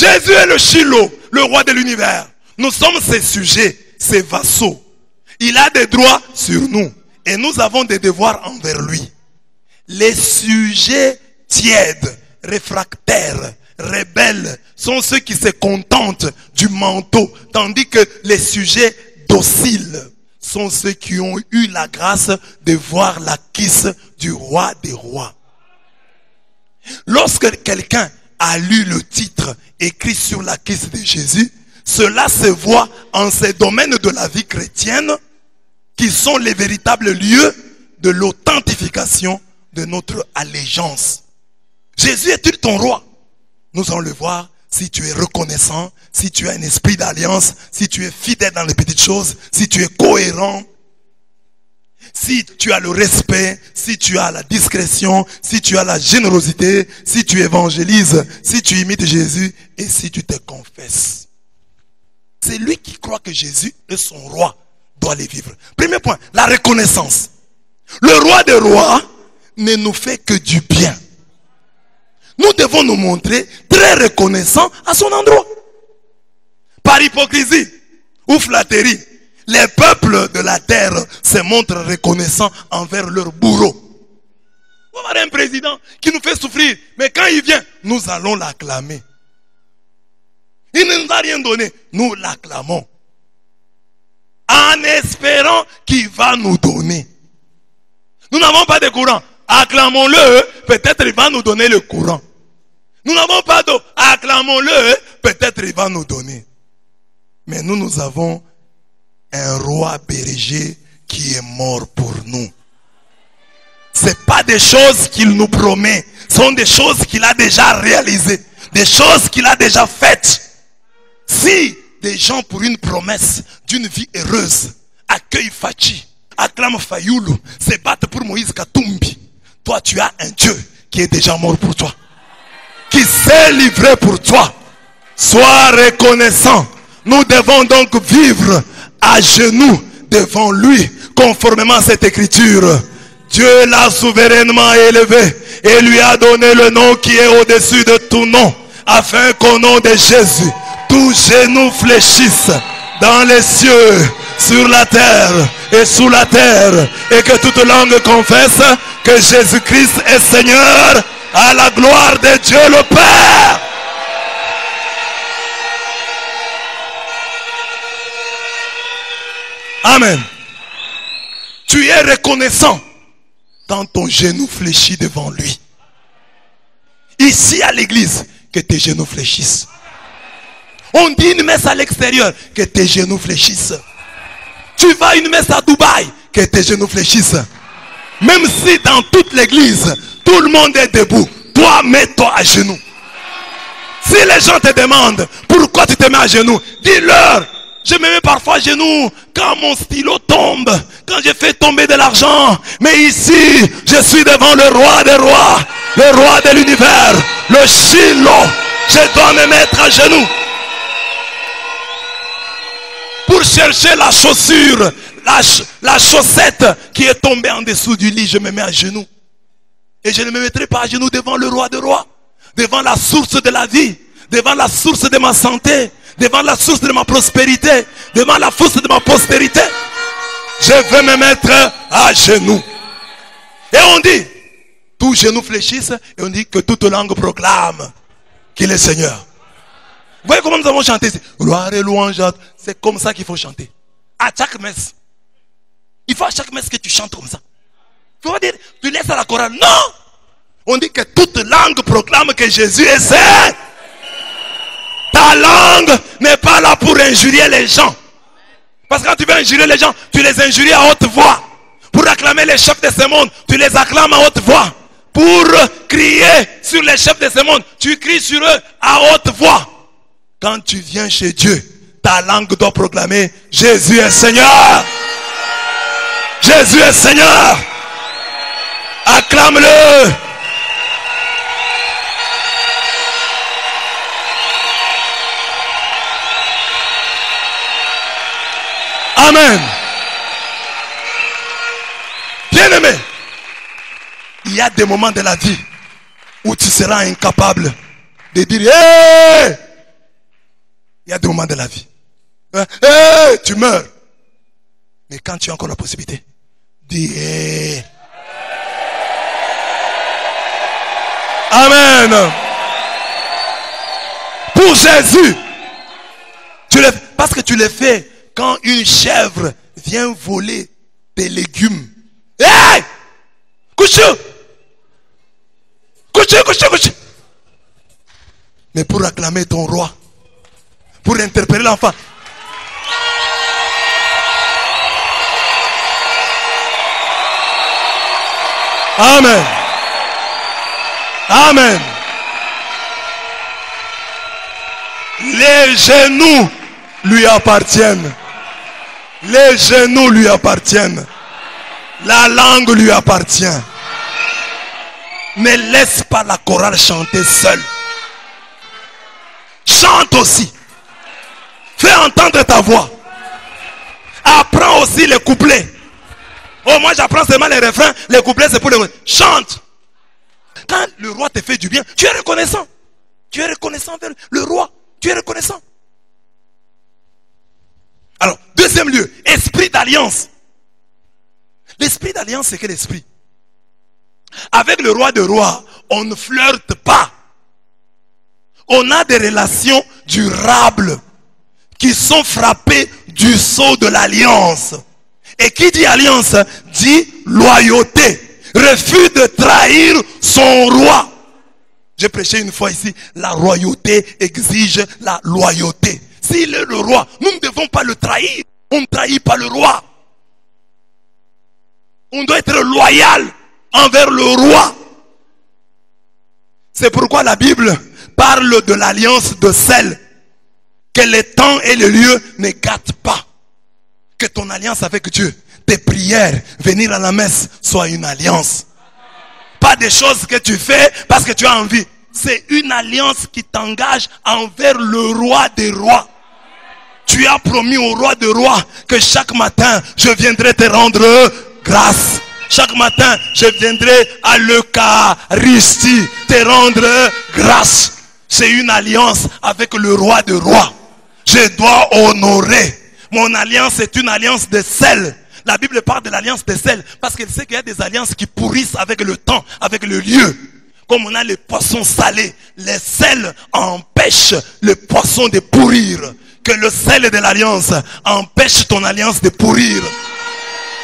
Jésus est le Shiloh, le roi de l'univers. Nous sommes ses sujets, ses vassaux. Il a des droits sur nous et nous avons des devoirs envers lui. Les sujets tièdes, réfractaires, rebelles sont ceux qui se contentent du manteau, tandis que les sujets dociles sont ceux qui ont eu la grâce de voir la cuisse du roi des rois. Lorsque quelqu'un a lu le titre écrit sur la cuisse de Jésus, cela se voit en ces domaines de la vie chrétienne qui sont les véritables lieux de l'authentification de notre allégeance. Jésus est-il ton roi? Nous allons le voir si tu es reconnaissant, si tu as un esprit d'alliance, si tu es fidèle dans les petites choses, si tu es cohérent, si tu as le respect, si tu as la discrétion, si tu as la générosité, si tu évangélises, si tu imites Jésus et si tu te confesses. C'est lui qui croit que Jésus est son roi doit les vivre. Premier point, la reconnaissance. Le roi des rois ne nous fait que du bien. Nous devons nous montrer très reconnaissants à son endroit. Par hypocrisie ou flatterie, les peuples de la terre se montrent reconnaissants envers leur bourreau. On va avoir un président qui nous fait souffrir, mais quand il vient, nous allons l'acclamer. Il ne nous a rien donné, nous l'acclamons. En espérant qu'il va nous donner. Nous n'avons pas de courant. Acclamons-le, peut-être il va nous donner le courant. Nous n'avons pas d'eau. Acclamons-le, peut-être il va nous donner. Mais nous avons un roi berger qui est mort pour nous. Ce n'est pas des choses qu'il nous promet. Ce sont des choses qu'il a déjà réalisées. Des choses qu'il a déjà faites. Si des gens pour une promesse d'une vie heureuse accueillent Fachi, acclament Fayoulou, se battent pour Moïse Katumbi, toi tu as un Dieu qui est déjà mort pour toi, qui s'est livré pour toi. Sois reconnaissant. Nous devons donc vivre à genoux devant lui, conformément à cette écriture. Dieu l'a souverainement élevé et lui a donné le nom qui est au-dessus de tout nom, afin qu'au nom de Jésus, tous genoux fléchissent dans les cieux, sur la terre et sous la terre, et que toute langue confesse que Jésus-Christ est Seigneur, à la gloire de Dieu le Père. Amen. Tu es reconnaissant dans ton genou fléchi devant lui. Ici à l'église, que tes genoux fléchissent. On dit une messe à l'extérieur, que tes genoux fléchissent. Tu vas à une messe à Dubaï, que tes genoux fléchissent. Même si dans toute l'église, tout le monde est debout, toi mets-toi à genoux. Si les gens te demandent pourquoi tu te mets à genoux, dis-leur, je me mets parfois à genoux quand mon stylo tombe, quand je fais tomber de l'argent. Mais ici, je suis devant le roi des rois, le roi de l'univers, le Shiloh. Je dois me mettre à genoux. Pour chercher la chaussure, la chaussette qui est tombée en dessous du lit, je me mets à genoux. Et je ne me mettrai pas à genoux devant le roi des rois, devant la source de la vie, devant la source de ma santé, devant la source de ma prospérité, devant la source de ma postérité. Je vais me mettre à genoux. Et on dit, tous genoux fléchissent, et on dit que toute langue proclame qu'il est Seigneur. Vous voyez comment nous avons chanté ici? Gloire et louange. C'est comme ça qu'il faut chanter. À chaque messe. Il faut à chaque messe que tu chantes comme ça. Il faut pas dire, tu laisses à la chorale. Non! On dit que toute langue proclame que Jésus est Seigneur. Ta langue n'est pas là pour injurier les gens. Parce que quand tu veux injurier les gens, tu les injuries à haute voix. Pour acclamer les chefs de ce monde, tu les acclames à haute voix. Pour crier sur les chefs de ce monde, tu cries sur eux à haute voix. Quand tu viens chez Dieu, ta langue doit proclamer Jésus est Seigneur. Jésus est Seigneur. Acclame-le. Amen. Bien-aimé, il y a des moments de la vie où tu seras incapable de dire hey, Il y a des moments de la vie. Hey, tu meurs. Mais quand tu as encore la possibilité, dis hey. Amen. Pour Jésus, parce que tu le fais quand une chèvre vient voler tes légumes. Hey! Couchez! Couchez, couchez, couchez! Mais pour acclamer ton roi, pour interpeller l'enfant. Amen. Amen. Les genoux lui appartiennent. Les genoux lui appartiennent. La langue lui appartient. Ne laisse pas la chorale chanter seule. Chante aussi. Fais entendre ta voix. Apprends aussi les couplets. Oh, moi j'apprends seulement les refrains. Les couplets c'est pour les... Chante. Quand le roi te fait du bien, tu es reconnaissant. Tu es reconnaissant vers le roi. Tu es reconnaissant. Alors, deuxième lieu, esprit d'alliance. L'esprit d'alliance, c'est quel esprit? Avec le roi de rois, on ne flirte pas. On a des relations durables qui sont frappées du sceau de l'alliance. Et qui dit alliance dit loyauté. Refus de trahir son roi. J'ai prêché une fois ici, la royauté exige la loyauté. S'il est le roi, nous ne devons pas le trahir. On ne trahit pas le roi. On doit être loyal envers le roi. C'est pourquoi la Bible parle de l'alliance de celle que les temps et les lieux ne gâtent pas. Que ton alliance avec Dieu, tes prières, venir à la messe, soit une alliance. Pas des choses que tu fais parce que tu as envie. C'est une alliance qui t'engage envers le roi des rois. Tu as promis au roi des rois que chaque matin, je viendrai te rendre grâce. Chaque matin, je viendrai à l'Eucharistie te rendre grâce. C'est une alliance avec le roi des rois. Je dois honorer. Mon alliance est une alliance de sel. La Bible parle de l'alliance de sel parce qu'elle sait qu'il y a des alliances qui pourrissent avec le temps, avec le lieu. Comme on a les poissons salés, les sels empêchent les poissons de pourrir. Que le sel de l'alliance empêche ton alliance de pourrir.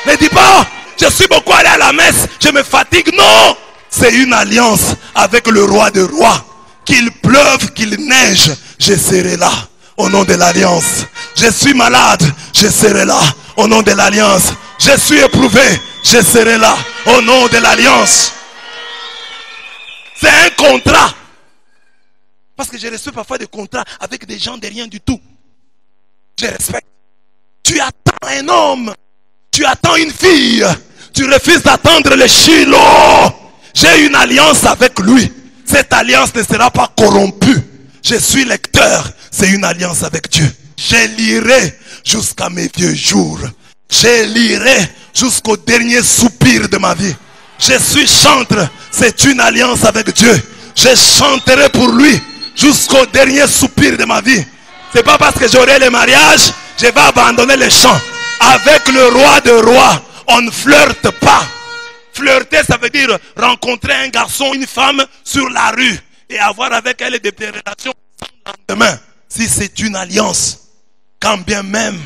Ne dis pas, je suis beaucoup allé à la messe, je me fatigue. Non, c'est une alliance avec le roi des rois. Qu'il pleuve, qu'il neige, je serai là au nom de l'alliance. Je suis malade, je serai là au nom de l'alliance. Je suis éprouvé, je serai là au nom de l'alliance. C'est un contrat. Parce que j'ai reçu parfois des contrats avec des gens de rien du tout. Je respecte. Tu attends un homme. Tu attends une fille. Tu refuses d'attendre le Shiloh. J'ai une alliance avec lui. Cette alliance ne sera pas corrompue. Je suis lecteur. C'est une alliance avec Dieu. Je lirai jusqu'à mes vieux jours. Je lirai jusqu'au dernier soupir de ma vie. Je suis chantre. C'est une alliance avec Dieu. Je chanterai pour lui jusqu'au dernier soupir de ma vie. C'est pas parce que j'aurai le mariage, je vais abandonner les chants. Avec le roi de rois, on ne flirte pas. Flirter, ça veut dire rencontrer un garçon, une femme sur la rue et avoir avec elle des relations sans lendemain. Si c'est une alliance, quand bien même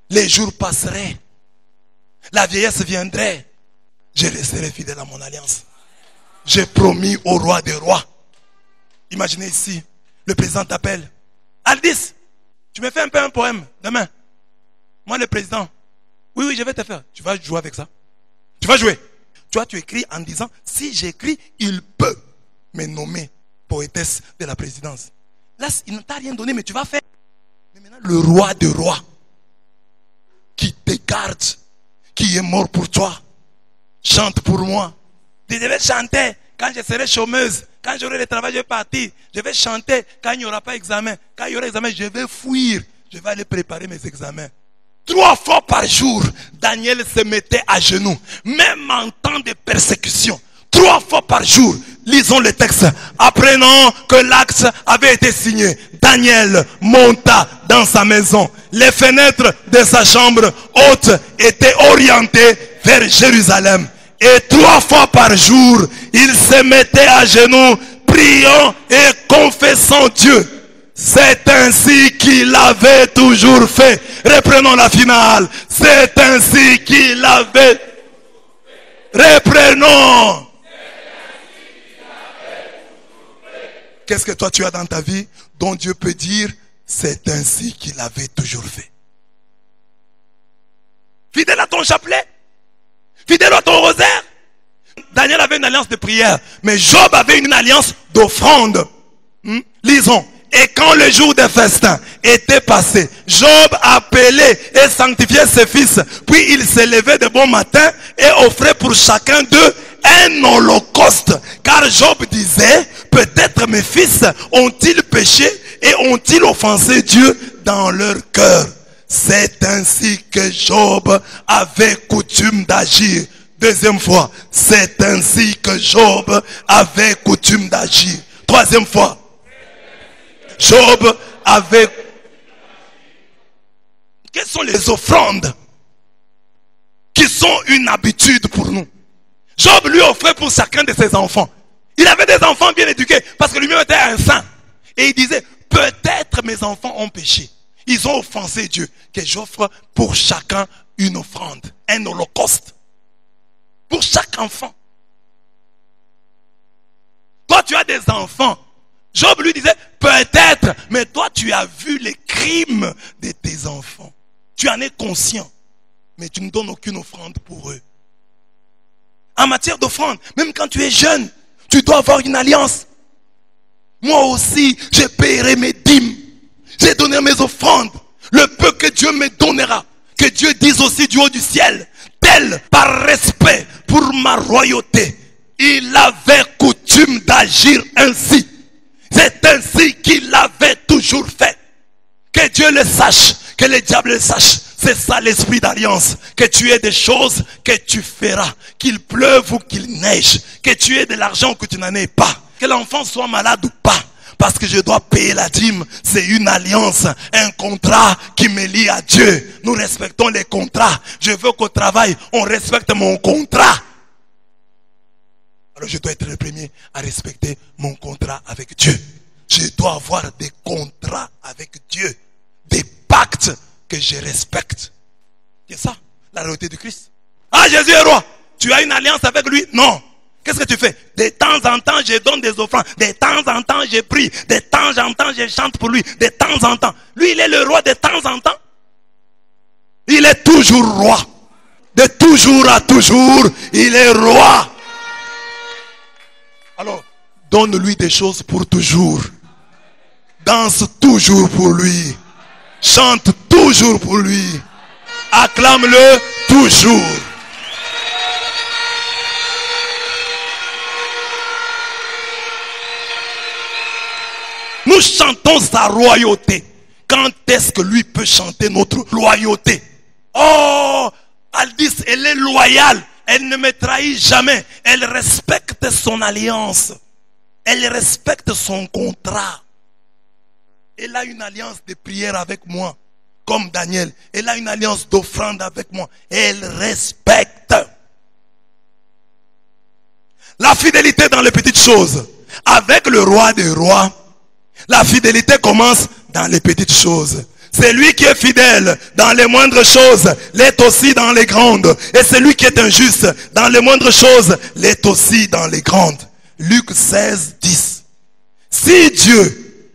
les jours passeraient, la vieillesse viendrait, je resterai fidèle à mon alliance. J'ai promis au roi des rois. Imaginez ici, le président t'appelle. Aldis, tu me fais un peu un poème demain. Moi le président. Oui, je vais te faire. Tu vas jouer avec ça. Tu vas jouer. Tu vois, tu écris en disant, si j'écris, il peut me nommer poétesse de la présidence. Là, il ne t'a rien donné, mais tu vas faire. Mais maintenant, le roi des rois, qui te garde, qui est mort pour toi, chante pour moi. Je vais chanter quand je serai chômeuse. Quand j'aurai le travail, je vais partir. Je vais chanter quand il n'y aura pas examen. Quand il y aura examen, je vais fuir. Je vais aller préparer mes examens. 3 fois par jour, Daniel se mettait à genoux. Même en temps de persécution. 3 fois par jour, Lisons le texte. Apprenant que l'acte avait été signé, Daniel monta dans sa maison. Les fenêtres de sa chambre haute étaient orientées vers Jérusalem. Et 3 fois par jour, il se mettait à genoux, priant et confessant Dieu. C'est ainsi qu'il avait toujours fait. Reprenons la finale. C'est ainsi qu'il avait. Reprenons. Qu'est-ce que toi tu as dans ta vie dont Dieu peut dire c'est ainsi qu'il avait toujours fait? Fidèle à ton chapelet, fidèle à ton rosaire. Daniel avait une alliance de prière, mais Job avait une alliance d'offrande. Lisons. Et quand le jour des festins était passé, Job appelait et sanctifiait ses fils. Puis il s'élevait de bon matin et offrait pour chacun d'eux un holocauste. Car Job disait, peut-être mes fils ont-ils péché et ont-ils offensé Dieu dans leur cœur. C'est ainsi que Job avait coutume d'agir. Deuxième fois, c'est ainsi que Job avait coutume d'agir. Troisième fois, Job avait... Quelles sont les offrandes qui sont une habitude pour nous? Job lui offrait pour chacun de ses enfants. Il avait des enfants bien éduqués parce que lui-même était un saint. Et il disait, peut-être mes enfants ont péché. Ils ont offensé Dieu. Que j'offre pour chacun une offrande, un holocauste. Pour chaque enfant. Toi tu as des enfants. Job lui disait, peut-être, mais toi tu as vu les crimes de tes enfants. Tu en es conscient, mais tu ne donnes aucune offrande pour eux. En matière d'offrande, même quand tu es jeune, tu dois avoir une alliance. Moi aussi, je paierai mes dîmes. J'ai donné mes offrandes. Le peu que Dieu me donnera. Que Dieu dise aussi du haut du ciel, tel par respect pour ma royauté. Il avait coutume d'agir ainsi. C'est ainsi qu'il avait toujours fait. Que Dieu le sache, que le diable le sache. C'est ça l'esprit d'alliance. Que tu aies des choses que tu feras. Qu'il pleuve ou qu'il neige. Que tu aies de l'argent ou que tu n'en aies pas. Que l'enfant soit malade ou pas. Parce que je dois payer la dîme. C'est une alliance, un contrat qui me lie à Dieu. Nous respectons les contrats. Je veux qu'au travail, on respecte mon contrat. Alors je dois être le premier à respecter mon contrat avec Dieu. Je dois avoir des contrats avec Dieu. Des pactes que je respecte. C'est ça, la royauté du Christ. Ah, Jésus est roi. Tu as une alliance avec lui? Non. Qu'est-ce que tu fais? De temps en temps, je donne des offrandes. De temps en temps, je prie. De temps en temps, je chante pour lui. De temps en temps. Lui, il est le roi de temps en temps. Il est toujours roi. De toujours à toujours, il est roi. Alors, donne-lui des choses pour toujours. Danse toujours pour lui. Chante toujours pour lui. Acclame-le toujours. Nous chantons sa royauté. Quand est-ce que lui peut chanter notre loyauté? Oh, Aldis, elle est loyale. Elle ne me trahit jamais. Elle respecte son alliance. Elle respecte son contrat. Elle a une alliance de prière avec moi. Comme Daniel. Elle a une alliance d'offrande avec moi. Elle respecte. La fidélité dans les petites choses. Avec le roi des rois, la fidélité commence dans les petites choses. Celui qui est fidèle dans les moindres choses l'est aussi dans les grandes. Et celui qui est injuste dans les moindres choses l'est aussi dans les grandes. Luc 16, 10. Si Dieu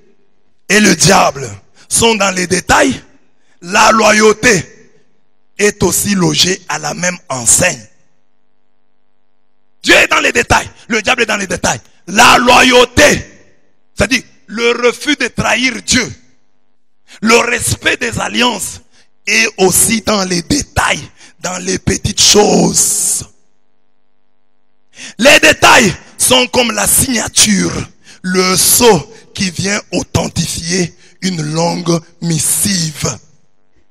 et le diable sont dans les détails, la loyauté est aussi logée à la même enseigne. Dieu est dans les détails, le diable est dans les détails. La loyauté, c'est-à-dire le refus de trahir Dieu, le respect des alliances est aussi dans les détails, dans les petites choses. Les détails sont comme la signature, le sceau qui vient authentifier une longue missive.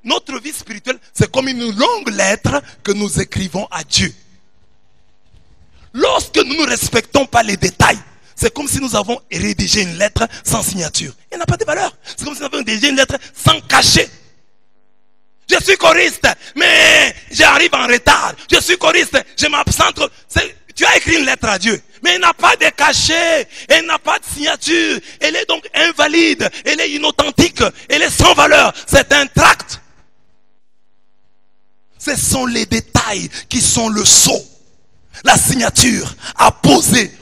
Notre vie spirituelle, c'est comme une longue lettre que nous écrivons à Dieu. Lorsque nous ne respectons pas les détails, C'est comme si nous avons rédigé une lettre sans signature. Il n'a pas de valeur. C'est comme si nous avons rédigé une lettre sans cachet. Je suis choriste, mais j'arrive en retard. Je suis choriste, je m'absente. Tu as écrit une lettre à Dieu, mais elle n'a pas de cachet, elle n'a pas de signature. Elle est donc invalide, elle est inauthentique, elle est sans valeur. C'est un tract. Ce sont les détails qui sont le sceau, la signature apposée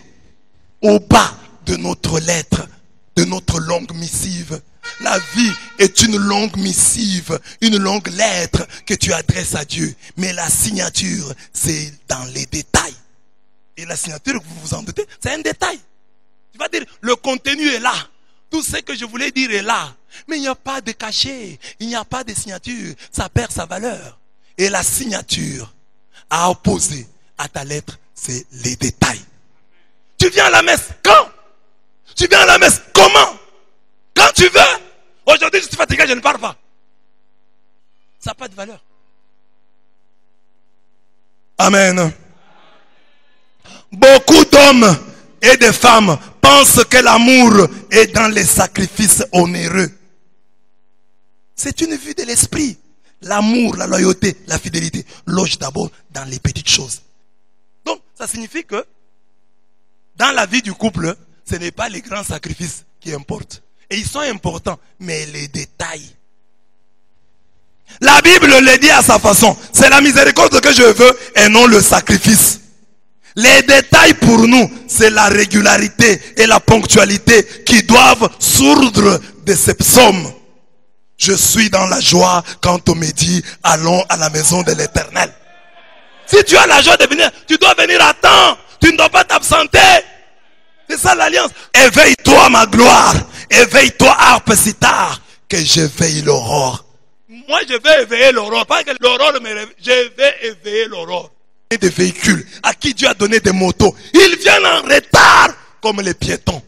au bas de notre lettre, de notre longue missive. La vie est une longue missive, une longue lettre que tu adresses à Dieu. Mais la signature, c'est dans les détails. Et la signature, vous vous en doutez, c'est un détail. Tu vas dire, le contenu est là. Tout ce que je voulais dire est là. Mais il n'y a pas de cachet, il n'y a pas de signature. Ça perd sa valeur. Et la signature à opposer à ta lettre, c'est les détails. Tu viens à la messe quand? Tu viens à la messe comment? Quand tu veux. Aujourd'hui, je suis fatigué, je ne parle pas. Ça n'a pas de valeur. Amen. Beaucoup d'hommes et de femmes pensent que l'amour est dans les sacrifices onéreux. C'est une vue de l'esprit. L'amour, la loyauté, la fidélité loge d'abord dans les petites choses. Donc, ça signifie que dans la vie du couple, ce n'est pas les grands sacrifices qui importent. Et ils sont importants, mais les détails. La Bible le dit à sa façon. C'est la miséricorde que je veux et non le sacrifice. Les détails pour nous, c'est la régularité et la ponctualité qui doivent sourdre de ces psaumes. Je suis dans la joie quand on me dit allons à la maison de l'Éternel. Si tu as la joie de venir, tu dois venir à temps. Tu ne dois pas t'absenter. C'est ça l'alliance. Éveille-toi ma gloire. Éveille-toi harpe sitar. Que j'éveille l'aurore. Moi je vais éveiller l'aurore. Pas que l'aurore me réveille. Je vais éveiller l'aurore. Des véhicules à qui Dieu a donné des motos. Ils viennent en retard comme les piétons.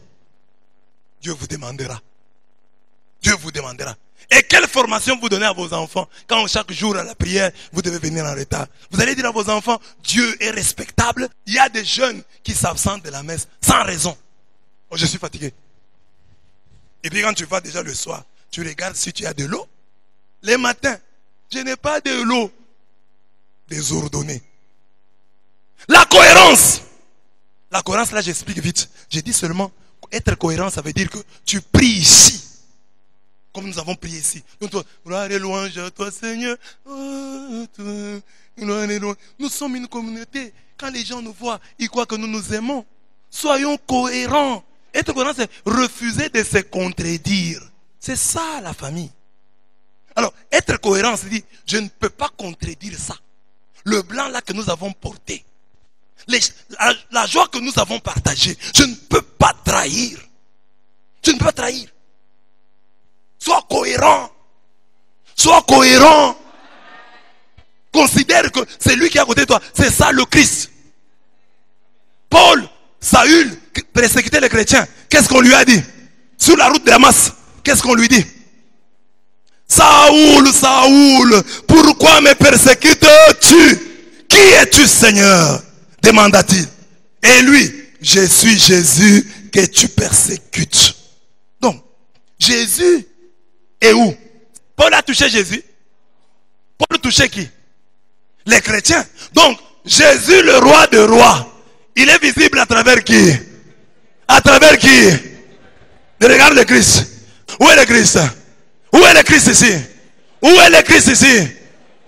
Dieu vous demandera. Dieu vous demandera. Et quelle formation vous donnez à vos enfants quand chaque jour à la prière, vous devez venir en retard? Vous allez dire à vos enfants, Dieu est respectable. Il y a des jeunes qui s'absentent de la messe sans raison. Oh, je suis fatigué. Et puis quand tu vas déjà le soir, tu regardes si tu as de l'eau. Les matins, je n'ai pas de l'eau. Désordonnée. La cohérence. La cohérence, là j'explique vite. J'ai dit seulement, être cohérent, ça veut dire que tu pries ici. Comme nous avons prié ici. Donc toi, gloire et louange à toi Seigneur. Nous sommes une communauté. Quand les gens nous voient, ils croient que nous nous aimons. Soyons cohérents. Être cohérent, c'est refuser de se contredire. C'est ça la famille. Alors, être cohérent, c'est dire, je ne peux pas contredire ça. Le blanc là que nous avons porté. La joie que nous avons partagée. Je ne peux pas trahir. Je ne peux pas trahir. Sois cohérent. Sois cohérent. Considère que c'est lui qui est à côté de toi. C'est ça le Christ. Paul, Saül, persécutait les chrétiens. Qu'est-ce qu'on lui a dit? Sur la route de Damas, qu'est-ce qu'on lui dit? Saoul, Saoul, pourquoi me persécutes-tu? Qui es-tu, Seigneur? Demanda-t-il. Et lui, je suis Jésus que tu persécutes. Donc, Jésus est où? Paul a touché Jésus. Paul touchait qui? Les chrétiens. Donc, Jésus, le roi des rois, il est visible à travers qui? À travers qui? Regarde le Christ. Où est le Christ? Où est le Christ ici? Où est le Christ ici?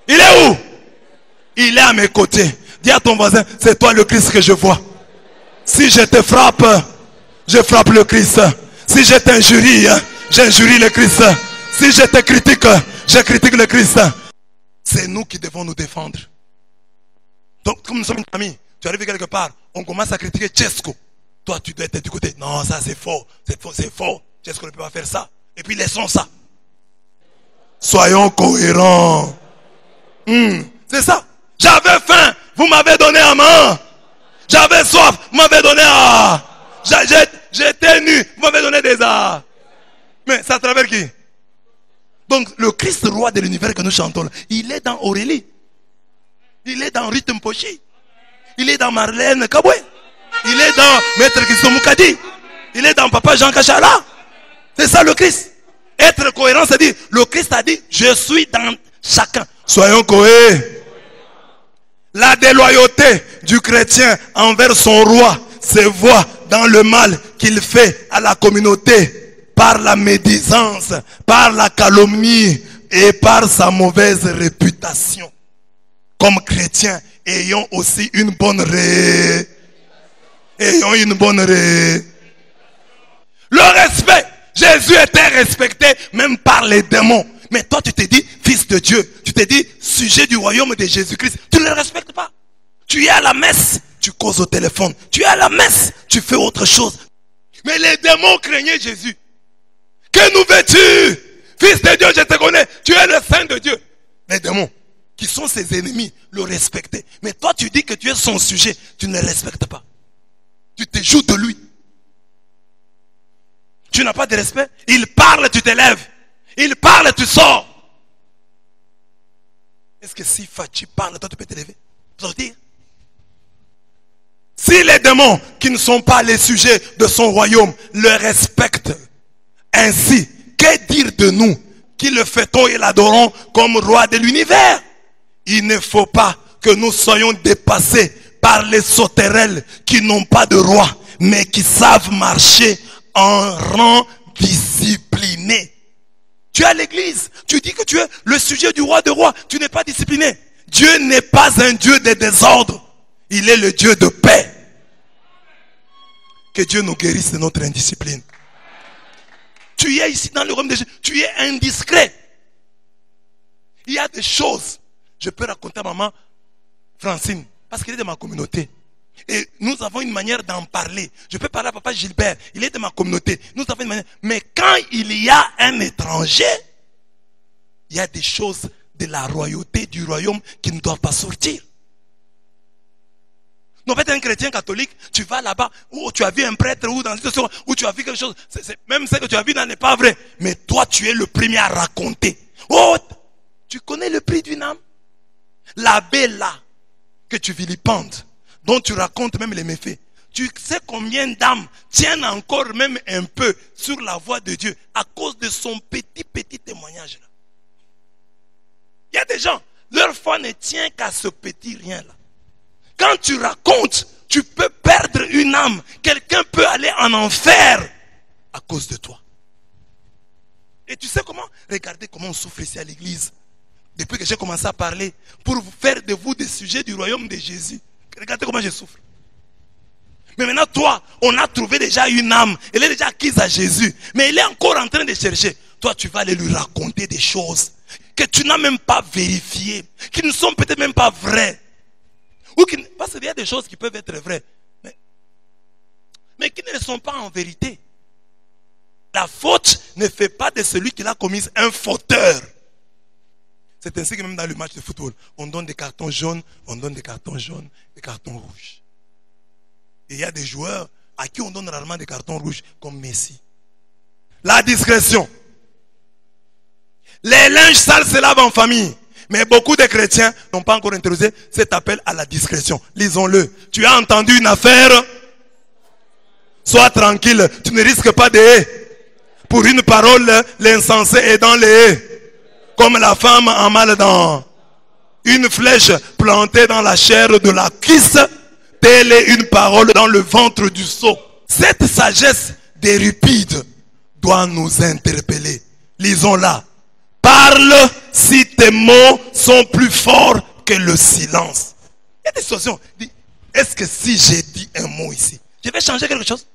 Il est où? Il est à mes côtés. Dis à ton voisin, c'est toi le Christ que je vois. Si je te frappe, je frappe le Christ. Si je t'injurie, j'injurie le Christ. Si je te critique, je critique le Christ. C'est nous qui devons nous défendre. Donc, comme nous sommes une famille, tu arrives quelque part, on commence à critiquer Chesco. Toi, tu dois être du côté. Non, ça c'est faux. C'est faux, c'est faux. Chesco ne peut pas faire ça. Et puis laissons ça. Soyons cohérents. C'est ça. J'avais faim, vous m'avez donné à main. J'avais soif, vous m'avez donné à... J'étais nu, vous m'avez donné des arts. Mais c'est à travers qui? Donc le Christ roi de l'univers que nous chantons, il est dans Aurélie. Il est dans Rhythm Pochi. Il est dans Marlène Kaboué. Il est dans Maître Christo Moukadi. Il est dans Papa Jean Kachala. C'est ça le Christ. Être cohérent, c'est dire, le Christ a dit, je suis dans chacun. Soyons cohérents. La déloyauté du chrétien envers son roi se voit dans le mal qu'il fait à la communauté par la médisance, par la calomnie et par sa mauvaise réputation. Comme chrétiens, ayons aussi une bonne Le respect. Jésus était respecté même par les démons. Mais toi tu te dis fils de Dieu. Tu te dis sujet du royaume de Jésus-Christ. Tu ne le respectes pas. Tu es à la messe. Tu causes au téléphone. Tu es à la messe. Tu fais autre chose. Mais les démons craignaient Jésus. Que nous veux-tu? Fils de Dieu, je te connais. Tu es le Saint de Dieu. Les démons, qui sont ses ennemis, le respectaient. Mais toi tu dis que tu es son sujet. Tu ne le respectes pas. Tu te joues de lui. Tu n'as pas de respect. Il parle, tu te lèves. Il parle, tu sors. Est-ce que si Fachi parle, toi tu peux te lever? Sortir? Si les démons qui ne sont pas les sujets de son royaume le respectent ainsi, que dire de nous qui le fêtons et l'adorons comme roi de l'univers? Il ne faut pas que nous soyons dépassés par les sauterelles qui n'ont pas de roi, mais qui savent marcher en rang discipliné. Tu es à l'église, tu dis que tu es le sujet du roi de rois, tu n'es pas discipliné. Dieu n'est pas un Dieu de désordre, il est le Dieu de paix. Que Dieu nous guérisse de notre indiscipline. Tu es ici dans le royaume de Dieu, tu es indiscret. Il y a des choses, je peux raconter à maman Francine, parce qu'elle est de ma communauté. Et nous avons une manière d'en parler. Je peux parler à papa Gilbert, il est de ma communauté. Nous avons une manière. Mais quand il y a un étranger, il y a des choses de la royauté du royaume qui ne doivent pas sortir. Non, peut-être un chrétien catholique, tu vas là-bas, où tu as vu un prêtre, ou dans une situation, où tu as vu quelque chose, même ce que tu as vu n'est pas vrai. Mais toi, tu es le premier à raconter. Oh, tu connais le prix d'une âme? L'abbé là, que tu vilipendes, dont tu racontes même les méfaits. Tu sais combien d'âmes tiennent encore même un peu sur la voie de Dieu à cause de son petit témoignage là. Il y a des gens, leur foi ne tient qu'à ce petit rien là. Quand tu racontes, tu peux perdre une âme. Quelqu'un peut aller en enfer à cause de toi. Et tu sais comment? Regardez comment on souffre ici à l'église. Depuis que j'ai commencé à parler, pour faire de vous des sujets du royaume de Jésus. Regardez comment je souffre. Mais maintenant, toi, on a trouvé déjà une âme. Elle est déjà acquise à Jésus. Mais elle est encore en train de chercher. Toi, tu vas aller lui raconter des choses que tu n'as même pas vérifiées, qui ne sont peut-être même pas vraies. Parce qu'il y a des choses qui peuvent être vraies, mais qui ne le sont pas en vérité. La faute ne fait pas de celui qui l'a commise un fauteur. C'est ainsi que même dans le match de football, on donne des cartons jaunes, des cartons rouges. Et il y a des joueurs à qui on donne rarement des cartons rouges, comme Messi. La discrétion. Les linges sales se lavent en famille. Mais beaucoup de chrétiens n'ont pas encore introduit cet appel à la discrétion. Lisons-le. Tu as entendu une affaire? Sois tranquille. Tu ne risques pas de haie. Pour une parole, l'insensé est dans les haies. Comme la femme en mal dans une flèche plantée dans la chair de la cuisse, telle est une parole dans le ventre du sot. Cette sagesse d'Euripide doit nous interpeller. Lisons-la. Parle si tes mots sont plus forts que le silence. Il y a des situations. Est-ce que si j'ai dit un mot ici, je vais changer quelque chose?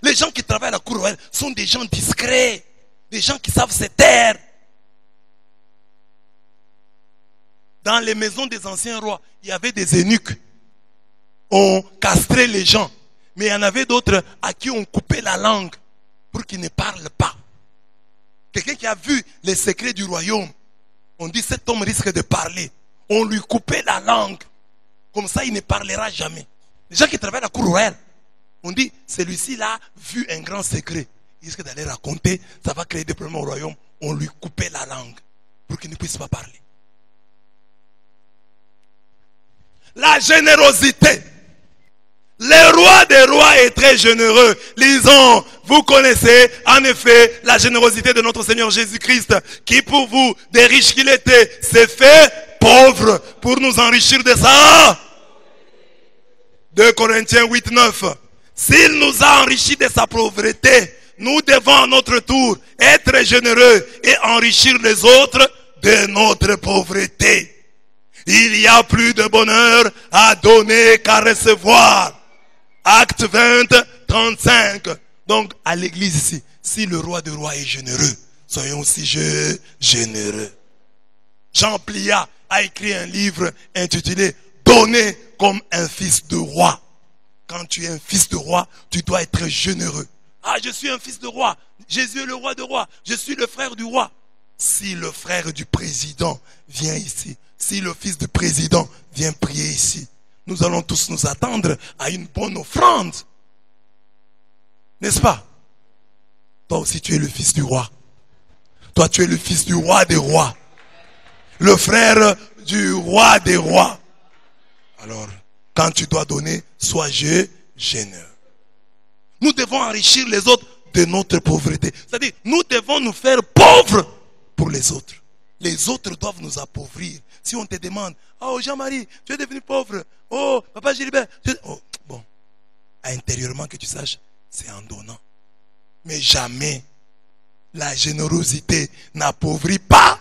Les gens qui travaillent à la cour royale sont des gens discrets. Des gens qui savent se taire. Dans les maisons des anciens rois, il y avait des eunuques. On castrait les gens. Mais il y en avait d'autres à qui on coupait la langue pour qu'ils ne parlent pas. Quelqu'un qui a vu les secrets du royaume, on dit cet homme risque de parler. On lui coupait la langue. Comme ça, il ne parlera jamais. Les gens qui travaillent à la cour royale, on dit celui-ci là a vu un grand secret. Il risque d'aller raconter, ça va créer des problèmes au royaume. On lui coupait la langue pour qu'il ne puisse pas parler. La générosité. Le roi des rois est très généreux. Lisons, vous connaissez en effet la générosité de notre Seigneur Jésus-Christ, qui pour vous, des riches qu'il était, s'est fait pauvre pour nous enrichir de ça. 2 Corinthiens 8, 9. S'il nous a enrichis de sa pauvreté, nous devons à notre tour être généreux et enrichir les autres de notre pauvreté. Il y a plus de bonheur à donner qu'à recevoir. Acte 20, 35. Donc, à l'église ici, si le roi des rois est généreux, soyons aussi généreux. Jean Plia a écrit un livre intitulé « Donner comme un fils de roi ». Quand tu es un fils de roi, tu dois être généreux. Ah, je suis un fils de roi. Jésus est le roi de rois. Je suis le frère du roi. Si le frère du président vient ici, si le fils du président vient prier ici, nous allons tous nous attendre à une bonne offrande. N'est-ce pas? Toi aussi tu es le fils du roi. Toi tu es le fils du roi des rois. Le frère du roi des rois. Alors, quand tu dois donner, sois généreux. Nous devons enrichir les autres de notre pauvreté. C'est-à-dire, nous devons nous faire pauvres pour les autres. Les autres doivent nous appauvrir. Si on te demande, oh Jean-Marie, tu es devenu pauvre. Oh, papa Gilbert. Oh, bon, intérieurement que tu saches, c'est en donnant. Mais jamais la générosité n'appauvrit pas.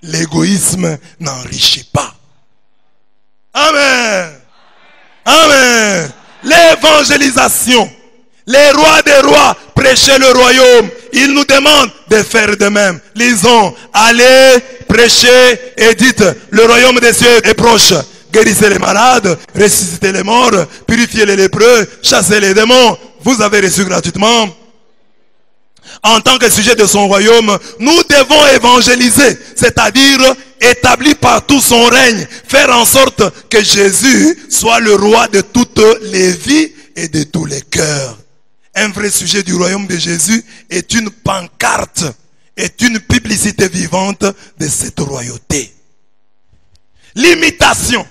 L'égoïsme n'enrichit pas. Amen. Amen. L'évangélisation. Les rois des rois prêchaient le royaume. Ils nous demandent de faire de même. Lisons, allez prêcher et dites, le royaume des cieux est proche. Guérissez les malades, ressuscitez les morts, purifiez les lépreux, chassez les démons. Vous avez reçu gratuitement. En tant que sujet de son royaume, nous devons évangéliser, c'est-à-dire établir partout son règne, faire en sorte que Jésus soit le roi de toutes les vies et de tous les cœurs. Un vrai sujet du royaume de Jésus est une pancarte, est une publicité vivante de cette royauté. L'imitation.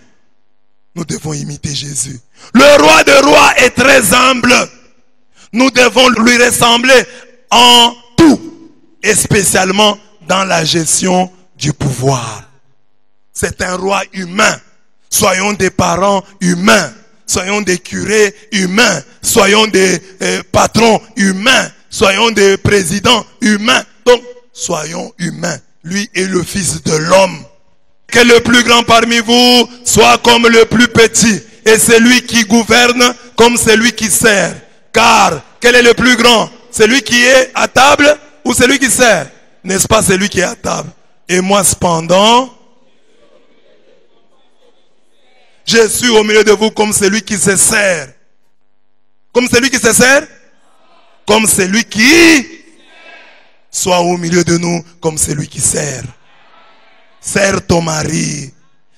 Nous devons imiter Jésus. Le roi de rois est très humble. Nous devons lui ressembler en tout, et spécialement dans la gestion du pouvoir. C'est un roi humain. Soyons des parents humains. Soyons des curés humains. Soyons des patrons humains. Soyons des présidents humains. Donc, soyons humains. Lui est le Fils de l'homme. Que le plus grand parmi vous soit comme le plus petit. Et celui qui gouverne comme celui qui sert. Car, quel est le plus grand? Celui qui est à table ou celui qui sert? N'est-ce pas celui qui est à table? Et moi cependant, je suis au milieu de vous comme celui qui se sert. Comme celui qui se sert? Comme celui qui soit au milieu de nous comme celui qui sert. Sers ton mari,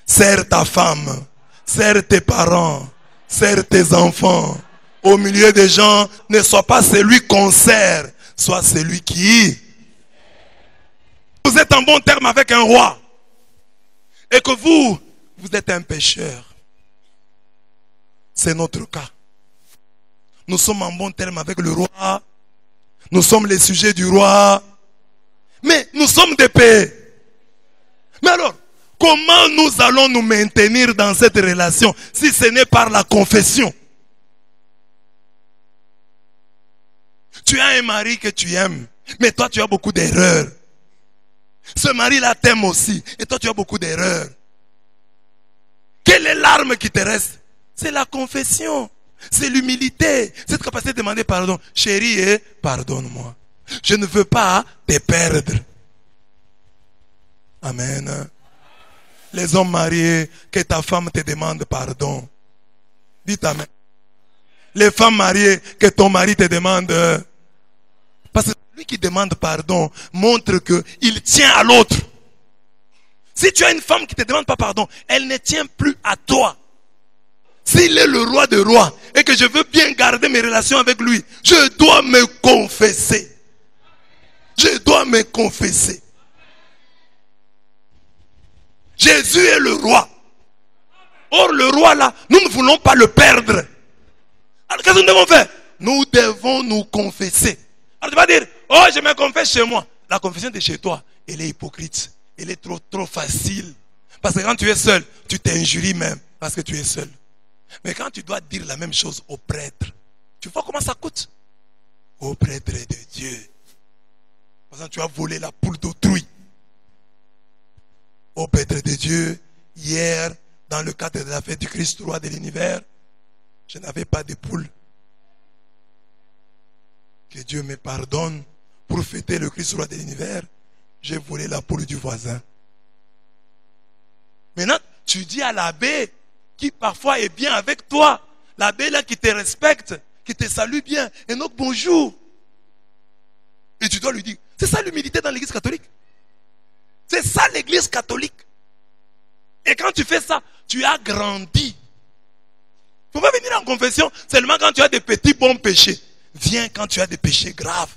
sers ta femme, sers tes parents, sers tes enfants. Au milieu des gens, ne sois pas celui qu'on sert, sois celui qui... Vous êtes en bon terme avec un roi. Et que vous êtes un pécheur. C'est notre cas. Nous sommes en bon terme avec le roi. Nous sommes les sujets du roi. Mais nous sommes des pécheurs. Mais alors, comment nous allons nous maintenir dans cette relation si ce n'est par la confession? Tu as un mari que tu aimes, mais toi tu as beaucoup d'erreurs. Ce mari-là t'aime aussi, et toi tu as beaucoup d'erreurs. Quelle est l'arme qui te reste? C'est la confession, c'est l'humilité, cette capacité de demander pardon. Chérie, pardonne-moi. Je ne veux pas te perdre. Amen. Les hommes mariés, que ta femme te demande pardon. Dites amen. Les femmes mariées, que ton mari te demande. Parce que celui qui demande pardon montre qu'il tient à l'autre. Si tu as une femme qui ne te demande pas pardon, elle ne tient plus à toi. S'il est le roi des rois et que je veux bien garder mes relations avec lui, je dois me confesser. Je dois me confesser. Jésus est le roi. Or le roi là, nous ne voulons pas le perdre. qu'est-ce que nous devons faire? Nous devons nous confesser. Alors tu vas dire, oh, je me confesse chez moi. La confession de chez toi, elle est hypocrite. Elle est trop facile. Parce que quand tu es seul, tu t'injuries même parce que tu es seul. Mais quand tu dois dire la même chose au prêtre, tu vois comment ça coûte? Au prêtre de Dieu. Par exemple, tu as volé la poule d'autrui. Au prêtre de Dieu, hier, dans le cadre de la fête du Christ, roi de l'univers, je n'avais pas de poule. Que Dieu me pardonne. Pour fêter le Christ roi de l'univers, j'ai volé la poule du voisin. Maintenant, tu dis à l'abbé, qui parfois est bien avec toi, l'abbé là qui te respecte, qui te salue bien, et donc bonjour. Et tu dois lui dire, c'est ça l'humilité dans l'église catholique. C'est ça l'église catholique. Et quand tu fais ça, tu as grandi. Il ne faut pas venir en confession seulement quand tu as des petits bons péchés. Viens quand tu as des péchés graves.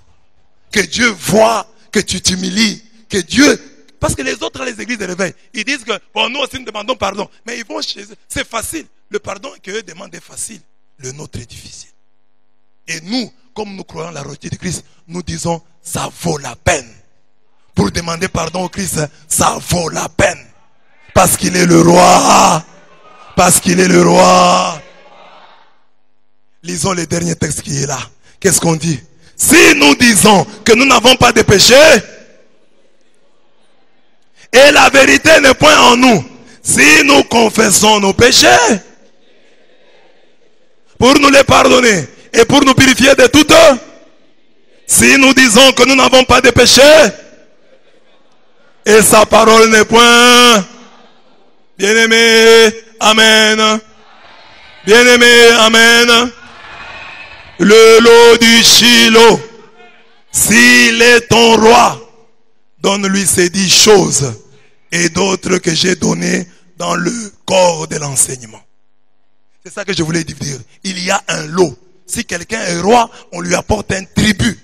Que Dieu voit, que tu t'humilies, que Dieu... Parce que les autres, les églises de réveil, ils disent que bon, nous aussi nous demandons pardon. Mais ils vont chez eux. C'est facile. Le pardon qu'eux demandent est facile. Le nôtre est difficile. Et nous, comme nous croyons la royauté de Christ, nous disons, ça vaut la peine. Pour demander pardon au Christ, ça vaut la peine. Parce qu'il est le roi. Parce qu'il est le roi. Lisons le dernier texte qui est là. Qu'est-ce qu'on dit? Si nous disons que nous n'avons pas de péché, et la vérité n'est point en nous, si nous confessons nos péchés, pour nous les pardonner et pour nous purifier de toutes, si nous disons que nous n'avons pas de péché, et sa parole n'est point, bien-aimé, amen, bien-aimé, amen. Le lot du Shiloh, s'il est ton roi, donne-lui ces 10 choses et d'autres que j'ai données dans le corps de l'enseignement. C'est ça que je voulais dire. Il y a un lot. Si quelqu'un est roi, on lui apporte un tribut.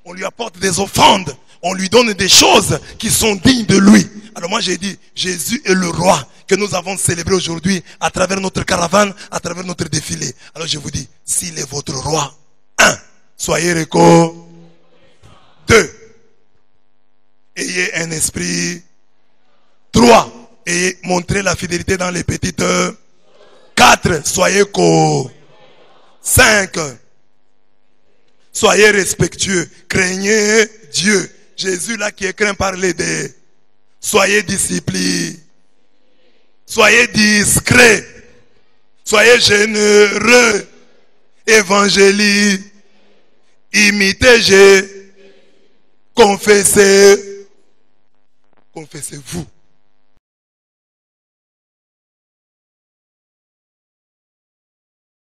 On lui apporte des offrandes. On lui donne des choses qui sont dignes de lui. Alors moi j'ai dit, Jésus est le roi que nous avons célébré aujourd'hui à travers notre caravane, à travers notre défilé. Alors je vous dis, s'il est votre roi, 1. Soyez réco. 2. Ayez un esprit. 3. Et montrez la fidélité dans les petites. 4. Soyez co. 5. Soyez respectueux. Craignez Dieu. Jésus là qui est craint par les deux. Soyez disciplinés. Soyez discrets. Soyez généreux. Évangélisez. Imitez. Confessez. Confessez-vous.